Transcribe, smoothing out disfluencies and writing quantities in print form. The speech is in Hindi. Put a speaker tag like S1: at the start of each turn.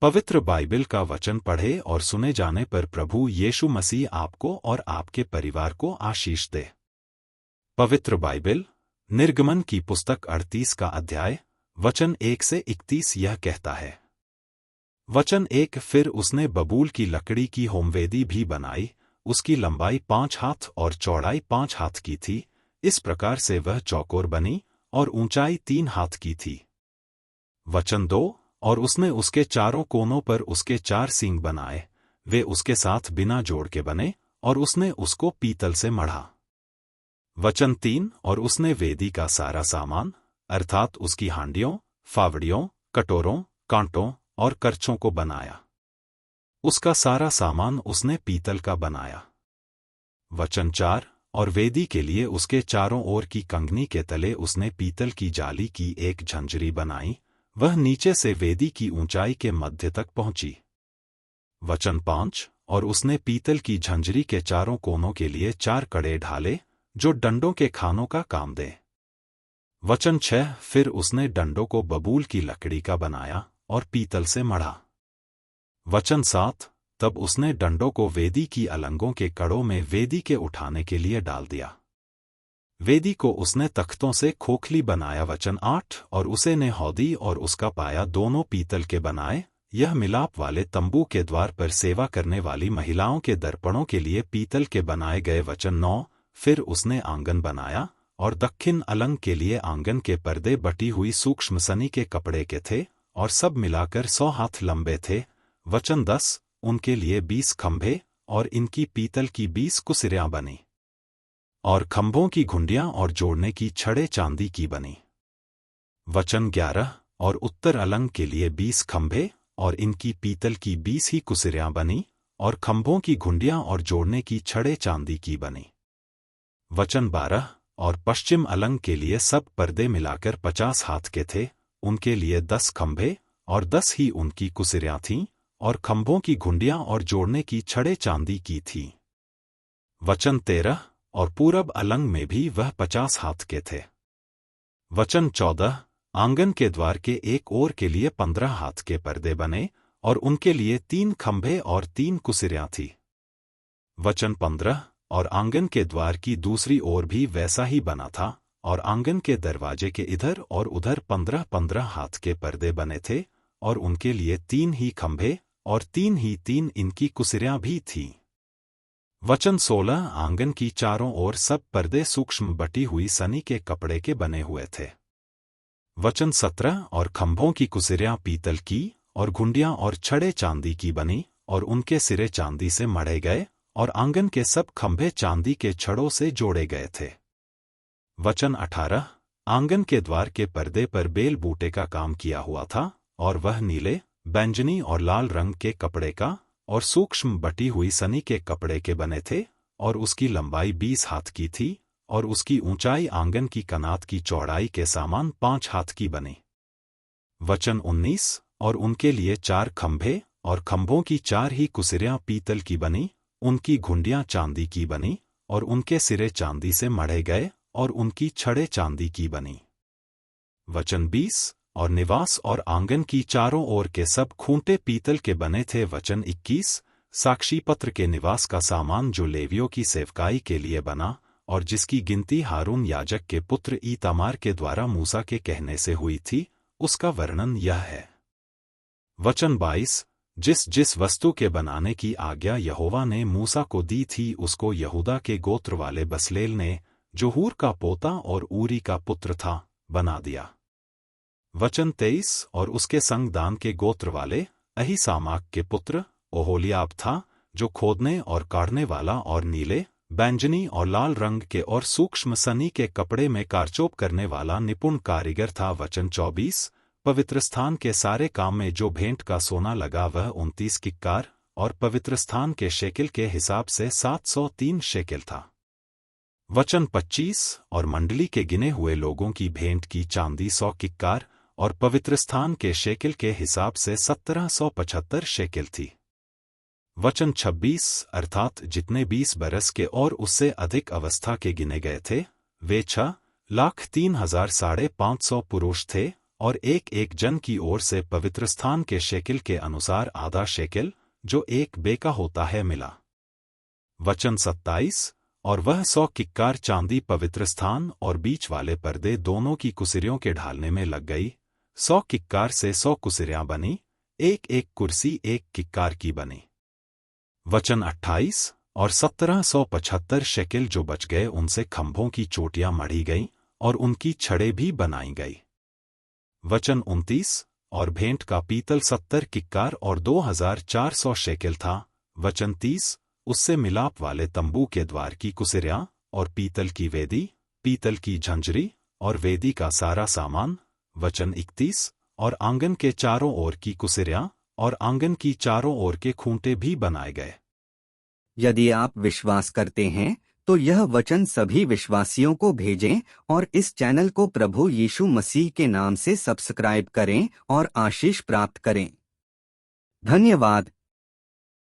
S1: पवित्र बाइबल का वचन पढ़े और सुने जाने पर प्रभु यीशु मसीह आपको और आपके परिवार को आशीष दे। पवित्र बाइबल निर्गमन की पुस्तक 38 का अध्याय वचन 1 से 31 यह कहता है। वचन 1 फिर उसने बबूल की लकड़ी की होमवेदी भी बनाई, उसकी लंबाई 5 हाथ और चौड़ाई 5 हाथ की थी, इस प्रकार से वह चौकोर बनी और ऊंचाई 3 हाथ की थी। वचन 2 और उसने उसके चारों कोनों पर उसके 4 सींग बनाए, वे उसके साथ बिना जोड़ के बने और उसने उसको पीतल से मढ़ा। वचन 3 और उसने वेदी का सारा सामान अर्थात उसकी हांडियों, फावड़ियों, कटोरों, कांटों और करछों को बनाया। उसका सारा सामान उसने पीतल का बनाया। वचन 4 और वेदी के लिए उसके चारों ओर की कंगनी के तले उसने पीतल की जाली की एक झंझरी बनाई, वह नीचे से वेदी की ऊंचाई के मध्य तक पहुंची। वचन 5 और उसने पीतल की झंझरी के चारों कोनों के लिए 4 कड़े ढाले, जो डंडों के खानों का काम दे। वचन 6 फिर उसने डंडों को बबूल की लकड़ी का बनाया और पीतल से मढ़ा। वचन 7 तब उसने डंडों को वेदी की अलंगों के कड़ों में वेदी के उठाने के लिए डाल दिया। वेदी को उसने तख्तों से खोखली बनाया। वचन 8 और उसे ने हौदी और उसका पाया दोनों पीतल के बनाए, यह मिलाप वाले तंबू के द्वार पर सेवा करने वाली महिलाओं के दर्पणों के लिए पीतल के बनाए गए। वचन 9 फिर उसने आंगन बनाया और दक्षिण अलंग के लिए आंगन के पर्दे बटी हुई सूक्ष्म सनी के कपड़े के थे और सब मिलाकर 100 हाथ लंबे थे। वचन 10 उनके लिए 20 खंभे और इनकी पीतल की 20 कुसिरियां बनी और खंभों की घुंडियां और जोड़ने की छड़ें चांदी की बनी। वचन 11 और उत्तर अलंग के लिए 20 खंभे और इनकी पीतल की 20 ही कुसिरियां बनी और खंभों की घुंडियां और जोड़ने की छड़ें चांदी की बनी। वचन 12 और पश्चिम अलंग के लिए सब पर्दे मिलाकर 50 हाथ के थे, उनके लिए 10 खंभे और 10 ही उनकी कुसिरियां थीं और खंभों की घुंडियां और जोड़ने की छड़ें चांदी की थीं। वचन 13 और पूरब अलंग में भी वह 50 हाथ के थे। वचन 14 आंगन के द्वार के एक ओर के लिए 15 हाथ के पर्दे बने और उनके लिए 3 खंभे और 3 कुसिरियां थी। वचन 15 और आंगन के द्वार की दूसरी ओर भी वैसा ही बना था और आंगन के दरवाजे के इधर और उधर 15-15 हाथ के पर्दे बने थे और उनके लिए 3 ही खंभे और 3 इनकी कुसिरियां भी थीं। वचन 16 आंगन की चारों ओर सब पर्दे सूक्ष्म बटी हुई सनी के कपड़े के बने हुए थे। वचन 17 और खंभों की कुसिरियां पीतल की और घुंडियां और छड़ें चांदी की बनी और उनके सिरे चांदी से मढ़े गए और आंगन के सब खंभे चांदी के छड़ों से जोड़े गए थे। वचन 18 आंगन के द्वार के पर्दे पर बेल बूटे का काम किया हुआ था और वह नीले, बैंगनी और लाल रंग के कपड़े का और सूक्ष्म बटी हुई सनी के कपड़े के बने थे और उसकी लंबाई 20 हाथ की थी और उसकी ऊंचाई आंगन की कनात की चौड़ाई के समान 5 हाथ की बनी। वचन 19 और उनके लिए 4 खंभे और खंभों की 4 ही कुसिरियां पीतल की बनी, उनकी घुंडियां चांदी की बनी और उनके सिरे चांदी से मढ़े गए और उनकी छड़ें चांदी की बनी। वचन 20 और निवास और आंगन की चारों ओर के सब खूंटे पीतल के बने थे। वचन 21 साक्षी पत्र के निवास का सामान जो लेवियों की सेवकाई के लिए बना और जिसकी गिनती हारून याजक के पुत्र ईतामार के द्वारा मूसा के कहने से हुई थी, उसका वर्णन यह है। वचन 22 जिस जिस वस्तु के बनाने की आज्ञा यहोवा ने मूसा को दी थी उसको यहूदा के गोत्र वाले बसलेल ने, जो हूर का पोता और ऊरी का पुत्र था, बना दिया। वचन 23 और उसके संग दान के गोत्र वाले अहीसामाक के पुत्र ओहोलियाब था, जो खोदने और काढ़ने वाला और नीले, बैंगनी और लाल रंग के और सूक्ष्म सनी के कपड़े में कारचोप करने वाला निपुण कारीगर था। वचन 24 पवित्रस्थान के सारे काम में जो भेंट का सोना लगा वह 29 किक्कार और पवित्रस्थान के शेकेल के हिसाब से 703 शेकेल था। वचन 25 और मंडली के गिने हुए लोगों की भेंट की चांदी 100 किक्कार और पवित्रस्थान के शेकेल के हिसाब से 1775 शेकेल थी। वचन 26 अर्थात जितने 20 बरस के और उससे अधिक अवस्था के गिने गए थे, वे 6,03,550 पुरुष थे और एक एक जन की ओर से पवित्रस्थान के शेकिल के अनुसार आधा शेकिल, जो एक बेका होता है, मिला। वचन 27, और वह 100 किक्कार चांदी पवित्रस्थान और बीच वाले पर्दे दोनों की कुसिरियों के ढालने में लग गई। 100 किक्कार से 100 कुसिरियां बनी, एक एक कुर्सी एक किक्कार की बनी। वचन 28, और 1775 शेकिल जो बच गए उनसे खंभों की चोटियां मढ़ी गईं और उनकी छड़ें भी बनाई गई। वचन 29, और भेंट का पीतल 70 किक्कार और 2400 शेकिल था। वचन 30, उससे मिलाप वाले तंबू के द्वार की कुसिरियां और पीतल की वेदी, पीतल की झंझरी और वेदी का सारा सामान। वचन 31, और आंगन के चारों ओर की कुसिरियां और आंगन की चारों ओर के खूंटे भी बनाए गए।
S2: यदि आप विश्वास करते हैं तो यह वचन सभी विश्वासियों को भेजें और इस चैनल को प्रभु यीशु मसीह के नाम से सब्सक्राइब करें और आशीष प्राप्त करें। धन्यवाद।